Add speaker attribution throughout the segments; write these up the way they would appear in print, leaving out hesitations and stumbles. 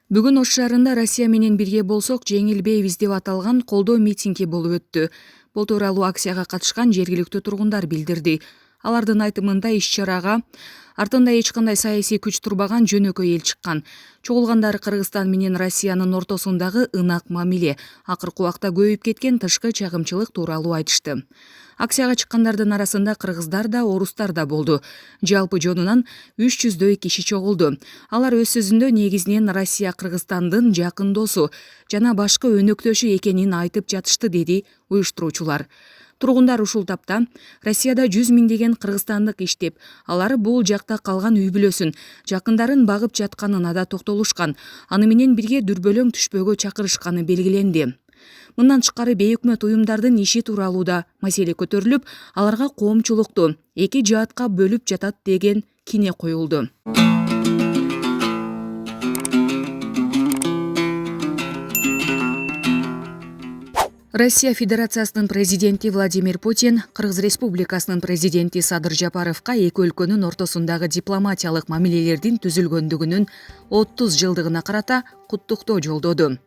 Speaker 1: Бүгүн Ош шаарында Россия менен бирге болсок жеңилбейбиз деп аталган колдоо митинги болуп өттү. Бул тууралуу акцияга катышкан жергиликтүү тургундар билдирди. Алардын айтымында иш-чарага артында эч кандай саясий күч турбаган жөнөкөй эл чыккан. Чогулгандар Кыргызстан менен Россиянын ортосундагы ынак мамиле, акыркы убакта көбөйүп кеткен тышкы чагымчылык тууралуу айтышты. Акцияга чыккандардын арасында кыргыздар да, орустар да болду. Жалпы жонунан 300дөй киши чогулду. Алар өз сөзүндө негизинен Россия Кыргызстандын жакын досу жана башкы өнөктөшү экенин айтып жатышты, деди уюштуруучулар. Тургундар ушул тапта Россияда 100 миңдеген кыргызстандык иштеп, алар бул жакта калган үй бүлөсүн, жакындарын багып жатканына да токтолушкан. Аны менен бирге дүрбөлөң түшпөөгө чакырышканы белгиленди. Мындан тышкары бейөкмөт уюмдардын иши тууралуу да маселе көтөрүлүп, аларга коомчулукту эки жаатка бөлүп жатат деген кине коюлду. Россия Федерациясынын президенти Владимир Путин Кыргыз Республикасынын президенти Садыр Жапаровго эки өлкөнүн ортосундагы дипломатиялык мамилелердин түзүлгөндүгүнүн 30 жылдыгына карата куттуктоо жолдоду.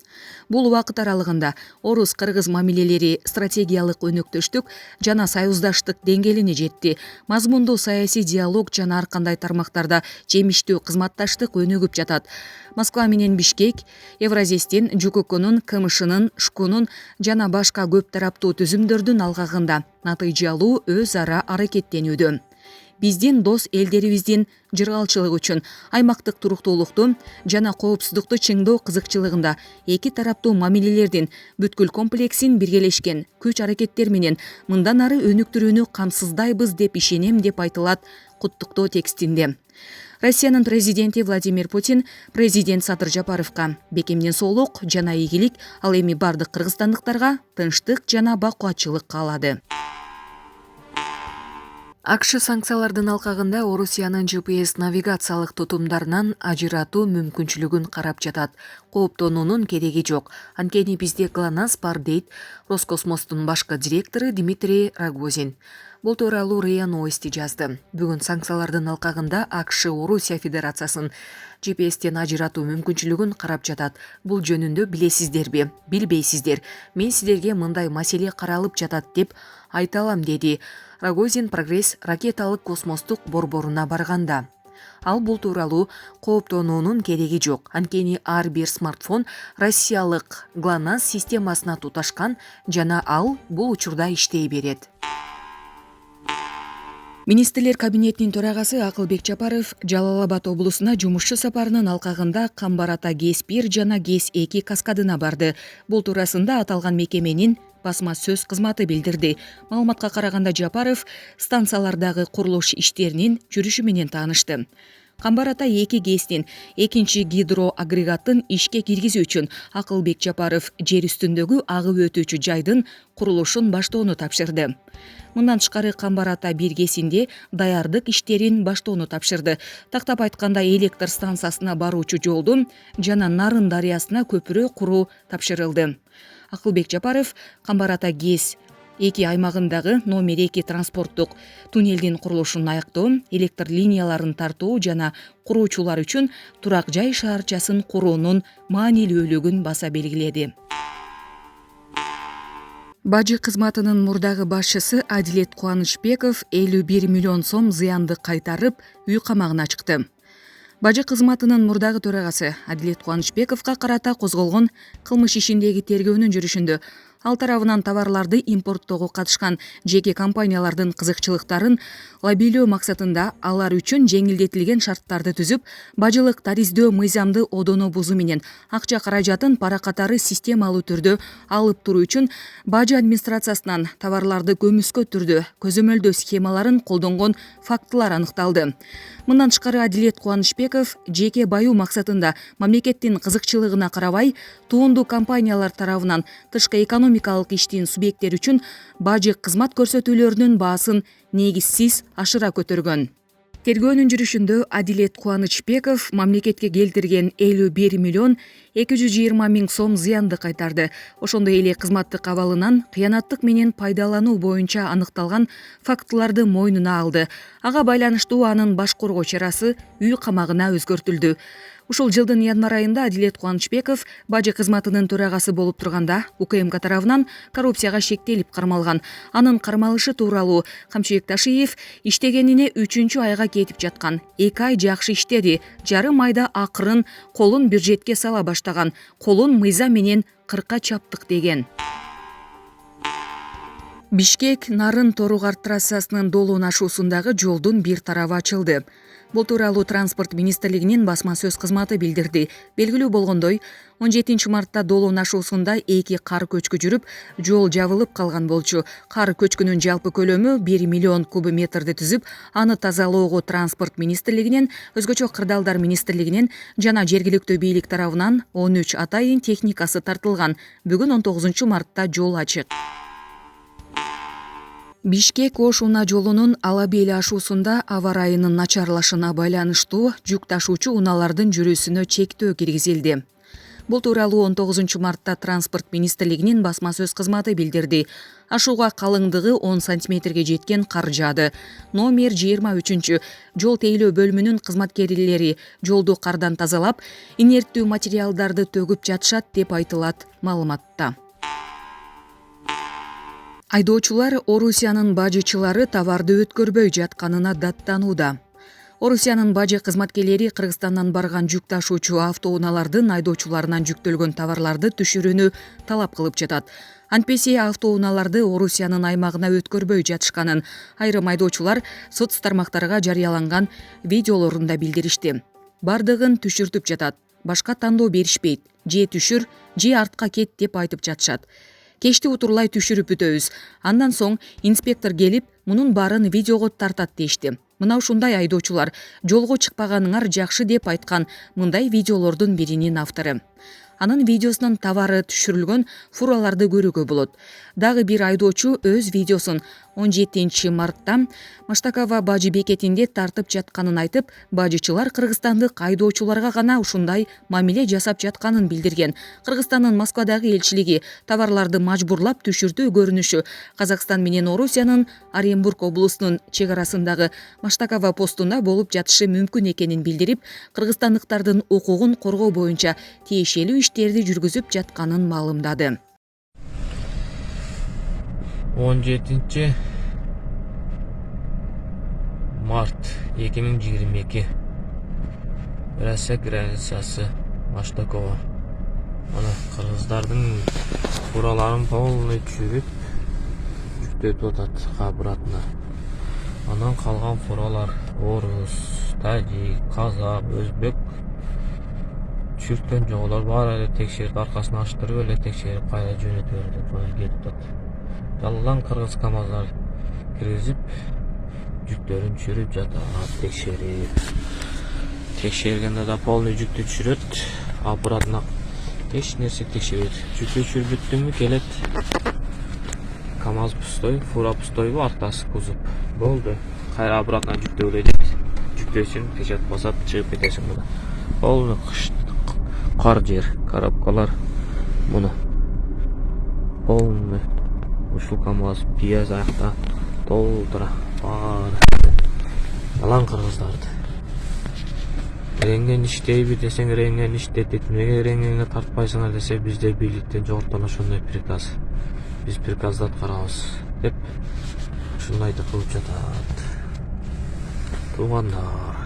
Speaker 1: Бул убакыт аралыгында орус-кыргыз мамилелери стратегиялык өнөктөштүк жана союздаштык деңгээлине жетти. Мазмундуу саясий диалог жана ар кандай тармактарда жемиштүү кызматташтык өнүгүп жатат. Москва менен Бишкек Евразистин, ЖККнун, КМШнын, ШКУнун жана башка көп тараптуу түзүмдөрдүн алгагында натыйжалуу өз ара аракеттенүүдө. Биздин дос элдерибиздин жыргалчылык үчүн аймактык туруктуулукту жана коопсуздукту чыңдоо кызыкчылыгында эки тараптуу мамилелердин бүткүл комплексин биргелешкен күч-аракеттер менен мындан ары өнүктүрүүнү камсыздайбыз деп ишенем, деп айтылат куттуктоо текстинде. Россиянын президенти Владимир Путин президент Садыр Жапаровго бекемден соолук жана ийгилик, ал эми бардык кыргызстандыктарга тынчтык жана бакуатчылык каалады. АКШ санкциялардын алкагында Орусиянын GPS навигациялык тутумдарынан ажыратуу мүмкүнчүлүгүн карап жатат. Кооптонуунун кереги жок. Анткени бизде ГЛОНАСС бар, дейт Роскосмостун башкы директору Дмитрий Рогозин. Бул тууралуу РИА Новости жазды. Бүгүн санкциялардын алкагында АКШ Орусия Федерациясын GPS-тен ажыратуу мүмкүнчүлүгүн карап жатат. Бул жөнүндө билесиздерби, билбейсиздер. Мен сиздерге мындай маселе каралып жатат деп айта алам, деди Рогозин Прогресс ракеталык космостук борборуна барганда. Ал бул тууралуу кооптонуунун кереги жок. Анткени ар бир смартфон Россиялык ГЛОНАСС системасына туташкан жана ал бул учурда иштей берет. Министрлер кабинетинин төрагасы Акылбек Жапаров Жалал Абад облусуна жумушчу сапарынын алкагында Камбар Ата ГЭС-1 жана ГЭС-2 каскадына барды. Бул туурасында аталган мекеменин басма сөз кызматы билдирди. Маалыматка караганда Жапаров станциялардагы курулуш иштеринин жүрүшү менен таанышты. Камбар Ата 2 ГЭСтин экинчи гидроагрегатын ишке киргизүү үчүн Акылбек Жапаров жер үстүндөгү агып өтүүчү жайдын курулушун баштоону тапшырды. Мындан тышкары Камбар Ата 1 ГЭСинде даярдык иштерин баштоону тапшырды. Тактап айтканда электр станциясына баруучу жолдун жана Нарын дарыясына көпүрө куруу тапшырылды. Акылбек Жапаров Камбар Ата ГЭС-2 аймагындагы номер 2 транспорттук туннелдин курулушун аяктоо, электр линияларын тартуу жана куруучулар үчүн турак жай шаарчасын куруунун маанилүүлүгүн баса белгиледи. Бажы кызматынын мурдагы башчысы Адилет Кубанычбеков 51 миллион сом зыянды кайтарып, үй камагына чыкты. Бажы кызматынын мурдагы төрагасы Адилет Кубанычбековго карата козголгон кылмыш ишиндеги тергөөнүн жүрүшүндө ал тарабынан товарларды импорттоого катышкан жеке компаниялардын кызыкчылыктарын лоббилөө максатында алар үчүн жеңилдетилген шарттарды түзүп, бажылык тариздөө мыйзамды одоно бузуу менен акча каражатын пара катары системалуу түрдө алып туруу үчүн бажы администрациясынан товарларды көмүскө түрдө көзөмөлдөө схемаларын колдонгон фактылар аныкталды. Мындан тышкары Адилет Кубанычбеков жеке баюу максатында мамлекеттин кызыкчылыгына карабай, туунду компаниялар тарабынан тышкы экономикалык иштин субъекттери үчүн бажы кызмат көрсөтүүлөрүнүн баасын негизсиз ашыра көтөргөн. Тергөөнүн жүрүшүндө Адилет Кубанычбеков мамлекетке келтирген 51 миллион 220 миң сом зыянды кайтарды. Ошондой эле кызматтык абалынан кыянаттык менен пайдалануу боюнча аныкталган фактыларды мойнуна алды. Ага байланыштуу анын башкаруу чарасы үй камагына өзгөртүлдү. Ушул жылдын январь айында Адилет Кубанычбеков бажы кызматынын төрагасы болуп турганда УКМК тарабынан коррупцияга шектелип кармалган. Анын кармалышы тууралуу Камчыбек Ташиев иштегенине 3 айга кетип жаткан. 2 ай жакшы иштеди. Жарым айда акырын колун бюджетке сала баштаган. Колун мыйза менен 40 чаптык деген. Бишкек Нарын-Торугар трассасынын долуунашуусундагы жолдун бир тарабы ачылды. Бул тууралуу Транспорт министрлигинин басма сөз кызматы билдирди. Белгилүү болгондой, 17 мартта долуунашуусунда 2 кар көчкү жүрүп, жол жабылып калган болчу. Кар көчкүнүн жалпы көлөмү 1 миллион кубометрди түзүп, аны тазалоого Транспорт министрлигинен, өзгөчө Кырдаалдар министрлигинен жана жергиликтүү бийлик тарабынан 13 атайын техникасы тартылган. Бүгүн 19 мартта жол ачык. Бишкек-Ош унаа жолунун Алабели ашуусунда аба ырайынын начарлашына байланыштуу жүк ташуучу унаалардын жүрүүсүнө чектөө киргизилди. Бул тууралуу 19 мартта Транспорт министрлигинин басма сөз кызматы билдирди. Ашууга калыңдыгы 10 сантиметрге жеткен кар жаады. Номер 23 жол тейлөө бөлүмүнүн кызматкерлери жолду кардан тазалап, инерттүү материалдарды төгүп жатышат деп айтылат маалыматта. Айдоочулар Орусиянын бажычылары товарды өткөрбөй жатканына даттанууда. Орусиянын бажы кызматкерлери Кыргызстандан барган жүк ташуучу автоунаалардын айдоочуларынан жүктөлгөн товарларды түшүрүүнү талап кылып жатат. Антпесе автоунааларды Орусиянын аймагына өткөрбөй жатышканын айрым айдоочулар соц тармактарга жарыяланган видеолорунда билдиришти. Бардыгын түшүртүп жатат. Башка тандоо беришпейт. Же түшүр, же артка кет деп айтып жатышат. Кечти утурлай түшүрүп бүтөбүз. Андан соң инспектор келип, мунун баарын видеого тартат дешти. Мына ушундай айдоочулар жолго чыкпаганыңар жакшы деп айткан мындай видеолордун биринин автору. Анын видеосунун товары түшүрүлгөн фураларды көрүүгө болот. Дагы бир айдоочу өз видеосун 17 мартта Маштакова бажы бекетинде тартып жатканын айтып, бажычылар кыргызстандык айдоочуларга гана ушундай мамиле жасап жатканын билдирген. Кыргызстандын Москвадагы элчилиги товарларды мажбурлап түшүртүү көрүнүшү Казакстан менен Орусиянын Оренбург облусунун чек арасындагы Маштакова постунда болуп жатышы мүмкүн экенин билдирип, кыргызстандыктардын укугун коргоо боюнча тиешелүү иштерди жүргүзүп жатканын маалымдады.
Speaker 2: 17 март 2022 Россия границасы Маштакова. Ана кыргыздардын фураларын полный чүрүп жүктөтүп атат обратно. Анан калган фуралар орус, тажик, казак, өзбек чүрткөн жок. Алар баары эле текшерип, аркасын аштырып эле текшерип кайра жөнөтүп берет. Мына кетип атат. Жалган кыргыз камаздар киргизип, жүктөрүн чүрүп жатат, текшерип. Текшергенде да полный жүктү түшүрөт, обратно эч нерсе текшербейт. Жүктү түшүрүп бүттүмү келет. КамАЗ пустой, фура пустойбу, артасы кузов. Болду. Кайра обратно жүктөп элет. Жүктөсүн печат басат, чыгып кетесиң мына. Полный кар жер, коробкалар мына. Полный ушул КамАЗ пияз аякта толтура баары. Алан кыргыздарды. Ренген иштейби десең, ренген иштетет. Неге ренгенге тартпайсыңар десе, бизде бийликтен жогорттон ошондой приказ. Биз приказды аткарабыз деп ушундайды кылып жатат. Туугандар.